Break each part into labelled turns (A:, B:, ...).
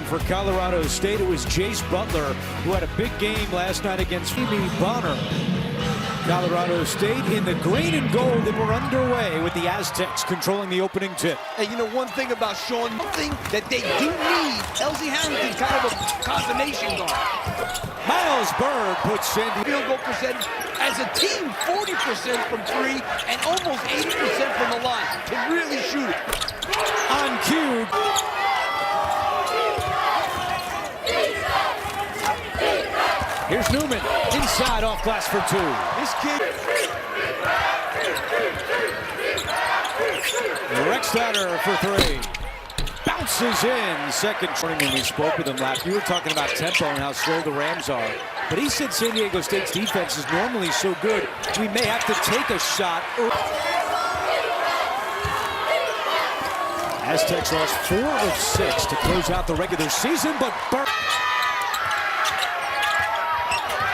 A: And for Colorado State, it was Jace Butler who had a big game last night against Phoebe Bonner. Colorado State in the green and gold, and we're underway with the Aztecs controlling the opening tip.
B: And you know one thing about Sean, one thing that they do need, Elsie Harrington, kind of a combination guard.
A: Miles Bird puts Sandy.
B: Field goal percentage as a team, 40% from three and almost 80% from the line. Can really shoot it.
A: On cue. Here's Newman, inside off glass for two.
B: This kid.
A: Rexstatter for three. Bounces in. Second morning when we spoke with him last, we were talking about tempo and how slow the Rams are. But he said San Diego State's defense is normally so good, we may have to take a shot. Aztecs lost 4 of 6 to close out the regular season, but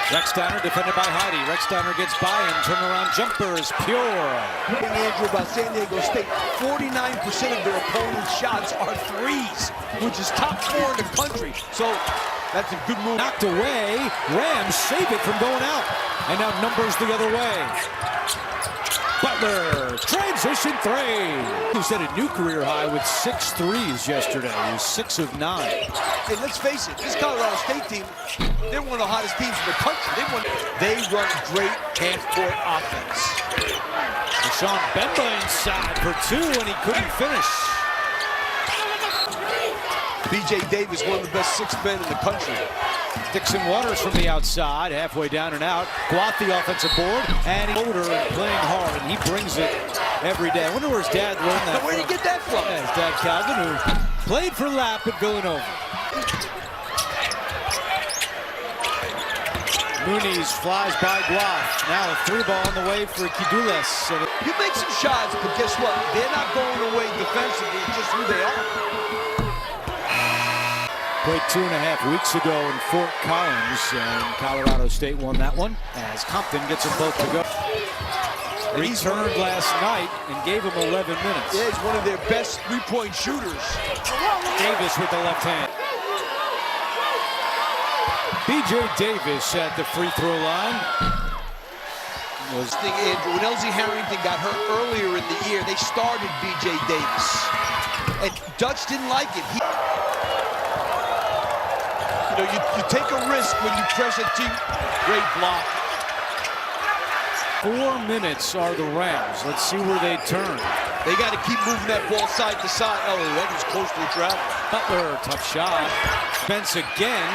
A: Rexstatter defended by Heidi. Rexstatter gets by him. Turnaround jumper is pure.
B: Andrew, about San Diego State, 49% of their opponent's shots are threes, which is top 4 in the country. So that's a good move.
A: Knocked away. Rams save it from going out. And now numbers the other way. Butler, transition three. He set a new career high with 6 threes yesterday. He was 6 of 9.
B: Hey, let's face it, this Colorado State team, they're one of the hottest teams in the country. They run great half-court offense.
A: Sean Bemba inside for 2, and he couldn't finish.
B: B.J. Davis, one of the best 6 men in the country.
A: Dixon Waters from the outside, halfway down and out. Guat the offensive board, and he's older and playing hard, and he brings it every day. I wonder where his dad learned that
B: Where did he get that from?
A: Yeah, his dad, Calvin, who played for Lapp at Villanova. Muniz flies by Guat. Now a 3-ball on the way for Kidules.
B: You make some shots, but guess what? They're not going away defensively, it's just who they are.
A: Played 2.5 weeks ago in Fort Collins, and Colorado State won that one as Compton gets them both to go. Returned last night and gave him 11 minutes.
B: Yeah, he's one of their best three-point shooters.
A: Davis with the left hand. B.J. Davis at the free throw line.
B: Andrew, when Elsie Harrington got hurt earlier in the year, they started B.J. Davis. And Dutch didn't like it. You know, you take a risk when you press a team. Great block.
A: 4 minutes are the Rams. Let's see where they turn.
B: They got to keep moving that ball side to side. Oh, that was close to the travel.
A: Butler, tough shot. Spence again.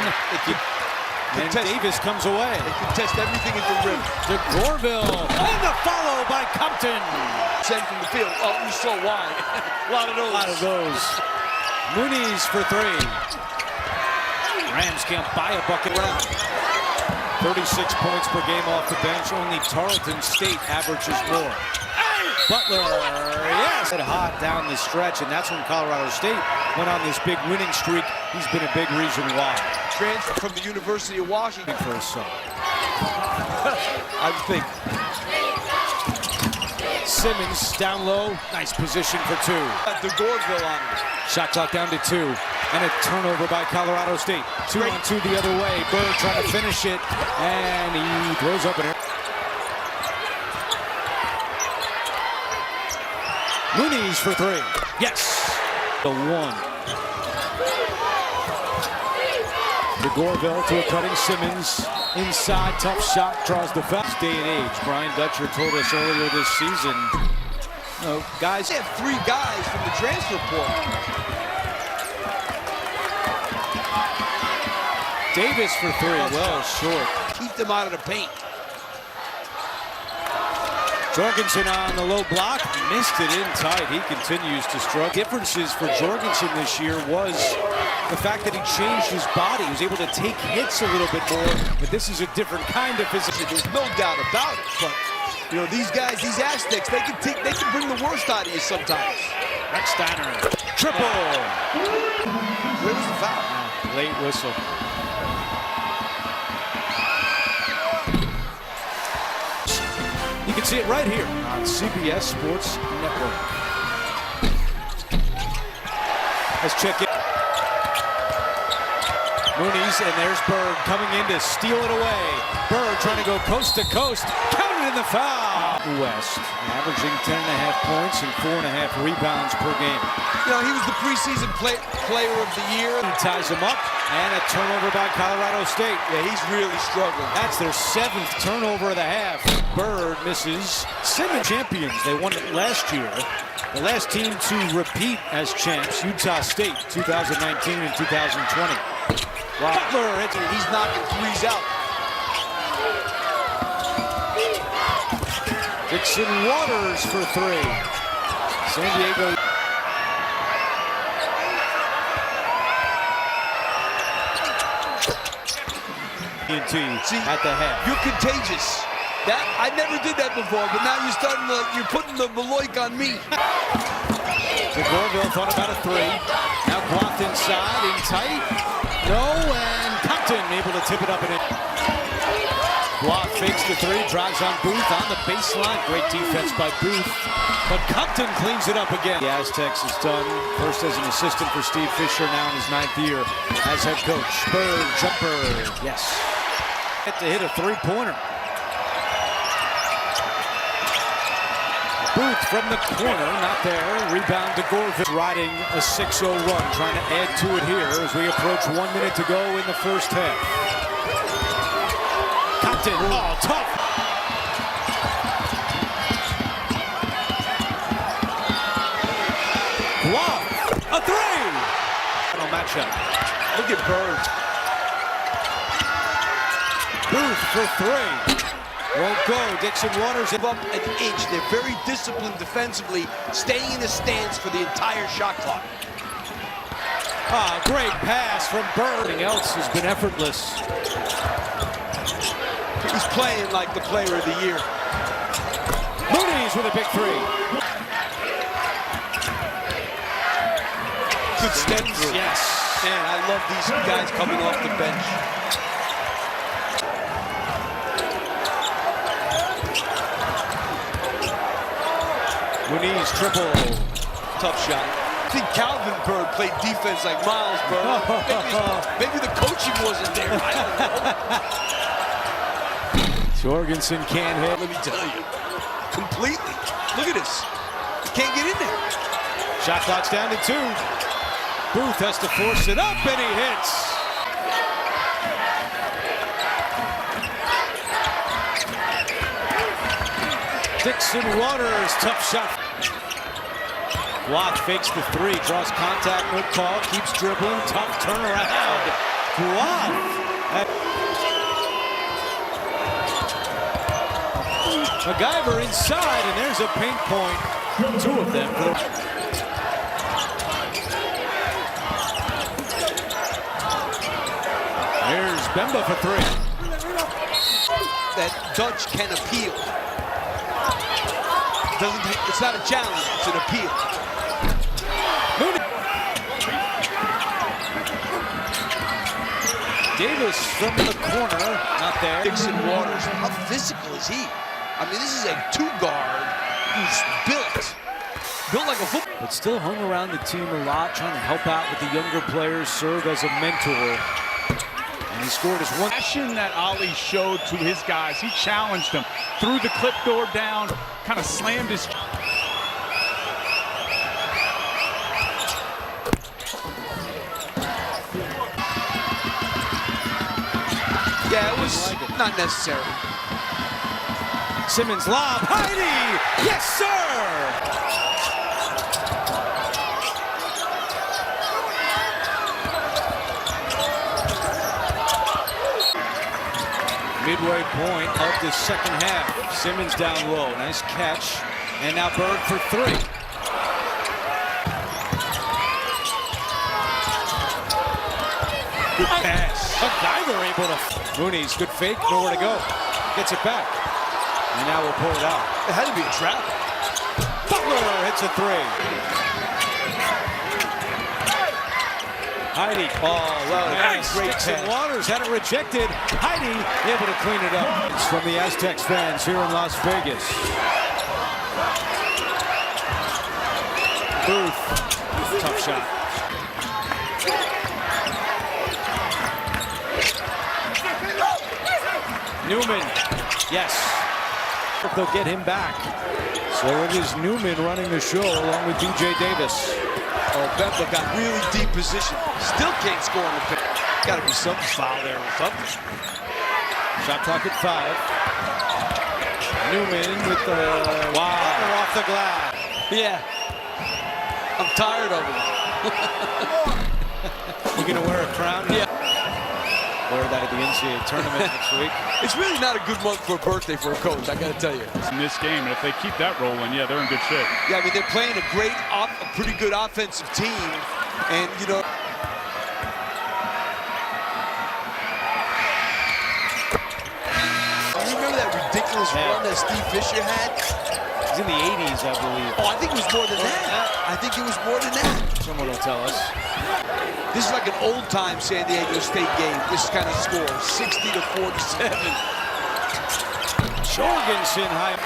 A: And Davis comes away.
B: They can test everything at the rim.
A: To Gorville. And the follow by Compton.
B: Send from the field. Oh, he's so wide. A lot of those.
A: Muniz for 3. Rams can't buy a bucket round. 36 points per game off the bench. Only Tarleton State averages more. Butler, yes! Hot down the stretch, and that's when Colorado State went on this big winning streak. He's been a big reason why.
B: Transfer from the University of Washington.
A: For his son.
B: I think.
A: Simmons down low. Nice position for 2.
B: The Gorville on him.
A: Shot clock down to 2. And a turnover by Colorado State. 2-on-2 the other way. Bird trying to finish it. And he throws up an air. Muniz for 3. Yes. The 1. To Gorville to a cutting Simmons. Inside, tough shot, draws the foul. Day and age. Brian Dutcher told us earlier this season. Guys,
B: they have 3 guys from the transfer portal.
A: Davis for 3, well short.
B: Keep them out of the paint.
A: Jorgensen on the low block, missed it in tight. He continues to struggle. Differences for Jorgensen this year was the fact that he changed his body. He was able to take hits a little bit more, but this is a different kind of physical.
B: There's no doubt about it, but you know, these guys, these Aztecs, they can bring the worst out of you sometimes.
A: Rexstatter, triple.
B: Where was the foul?
A: Late whistle. You can see it right here on CBS Sports Network. Let's check it. Mooney's, and there's Bird coming in to steal it away. Bird trying to go coast to coast. Counted in the foul. West averaging 10.5 points and 4.5 rebounds per game.
B: You know, he was the preseason player of the year.
A: He ties him up, and a turnover by Colorado State.
B: Yeah, he's really struggling.
A: That's their 7th turnover of the half. Bird misses. Simmons champions. They won it last year. The last team to repeat as champs, Utah State, 2019 and 2020. Wow.
B: Butler, he's knocking threes out.
A: Dixon Waters for 3. San Diego.
B: See,
A: at the half.
B: You're contagious. That I never did that before, but now you're putting the Maloik on me.
A: DeGorville thought about a 3. Now blocked inside, in tight. No, and Compton able to tip it up and in. Block fakes the 3, drives on Booth on the baseline. Great defense by Booth, but Compton cleans it up again. The Aztecs is done. First as an assistant for Steve Fisher, now in his 9th year as head coach. Bird jumper, yes. Get to hit a 3-pointer. Booth from the corner, not there. Rebound to Gorville. Riding a 6-0 run, trying to add to it here as we approach 1 minute to go in the first half. Compton, oh, tough. Wow, a 3. No matchup.
B: Look at Bird.
A: Booth for 3. Won't go. Dixon Waters
B: Up an inch. They're very disciplined defensively, staying in a stance for the entire shot clock.
A: Ah, great pass from Bird. Everything else has been effortless.
B: He's playing like the player of the year.
A: Mooney's with a big 3.
B: Good step through.
A: Yes.
B: Man, I love these guys coming off the bench.
A: Mooney's triple.
B: Tough shot. I think Calvin Bird played defense like Miles Bird. Maybe the coaching wasn't there. I don't know.
A: Jorgensen can't hit.
B: Let me tell you. Completely. Look at this. Can't get in there.
A: Shot clock's down to 2. Booth has to force it up, and he hits. Dixon Waters, tough shot. Block fakes the 3, draws contact, no call, keeps dribbling, tough turnaround. Block. MacGyver inside, and there's a paint point. 2 of them. Here's Bemba for 3.
B: That Dutch can appeal. It's not a challenge, it's an appeal.
A: Mooney. Davis from the corner, not there.
B: Dixon Waters, how physical is he? I mean, this is a 2-guard who's built like a football.
A: But still hung around the team a lot, trying to help out with the younger players, serve as a mentor. And he scored his 1.
C: Passion that Ali showed to his guys. He challenged them, threw the clip door down, kind of slammed his.
B: Yeah, it was not necessary.
A: Simmons lob, Heidi! Yes, sir! Midway point of the second half. Simmons down low. Nice catch. And now Bird for 3. Good pass. MacGyver able to. Mooney's good fake. Nowhere to go. Gets it back. And now we'll pull it out.
B: It had to be a trap.
A: Butler hits a 3. Heidi.
B: Oh, well,
A: nice.
B: great
A: Dixon
B: pass.
A: Waters had it rejected. Heidi able to clean it up. It's from the Aztecs fans here in Las Vegas. Booth. Tough shot. Newman, yes. They'll get him back. So it is Newman running the show along with DJ Davis.
B: Oh, Bethel got really deep position. Still can't score on the pick. Got to be something foul there or something.
A: Shot clock at 5. Newman with the Butler off the glass.
B: Yeah. I'm tired of him.
A: You gonna wear a crown?
B: Yeah.
A: Wear that at the NCAA tournament next week.
B: It's really not a good month for a birthday for a coach, I gotta tell you.
C: In this game, and if they keep that rolling, yeah, they're in good shape.
B: Yeah, I mean, they're playing a pretty good offensive team, and, you know, you remember that ridiculous run that Steve Fisher had?
A: He's in the 80s, I believe.
B: Oh, I think it was more than that. I think it was more than that.
A: Someone will tell us.
B: This is like an old-time San Diego State game. This kind of score, 60-47.
A: Jorgensen high.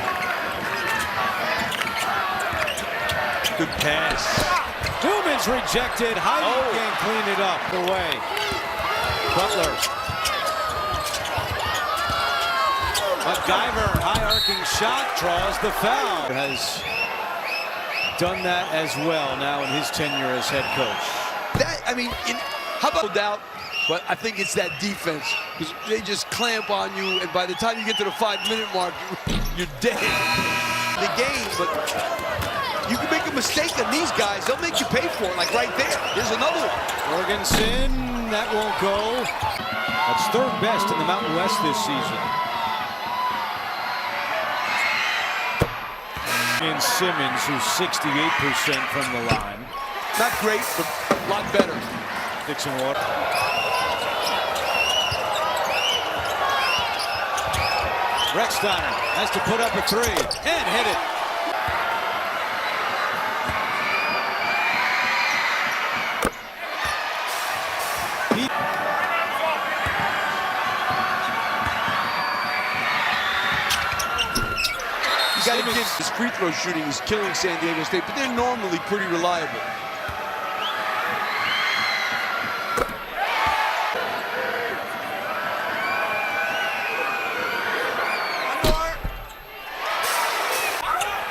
B: Good pass.
A: Newman's rejected. Heidi can't clean it up. Away. Butler. MacGyver, high arcing shot, draws the foul. Has done that as well now in his tenure as head coach.
B: I mean, how about no doubt? But I think it's that defense, because they just clamp on you, and by the time you get to the 5-minute mark, you're dead. The game, but you can make a mistake on these guys. They'll make you pay for it, like right there. Here's another one.
A: Jorgensen, that won't go. That's third best in the Mountain West this season. And Simmons, who's 68% from the line.
B: Not great, but a lot better.
A: Dixon Water. Rexsteiner has to put up a 3 and hit it.
B: You got to give his free throw shooting is killing San Diego State, but they're normally pretty reliable.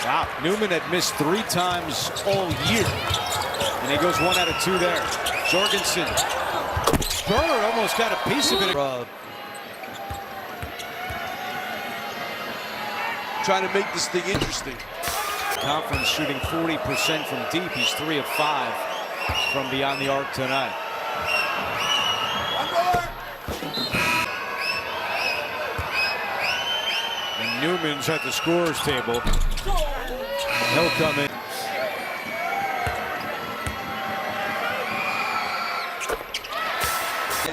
A: Wow, Newman had missed 3 times all year, and he goes 1 out of 2 there. Jorgensen. Burner almost got a piece of it.
B: Trying to make this thing interesting.
A: Conference shooting 40% from deep. He's 3 of 5 from beyond the arc tonight. And Newman's at the scorer's table. He'll come in.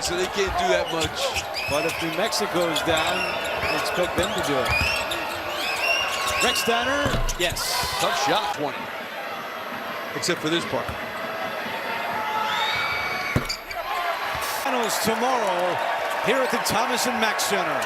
B: So they can't do that much.
A: But if New Mexico's down, I expect them to do it. Rexsteiner, yes.
B: Tough shot, 20. Except for this part.
A: Finals tomorrow here at the Thomas and Mack Center.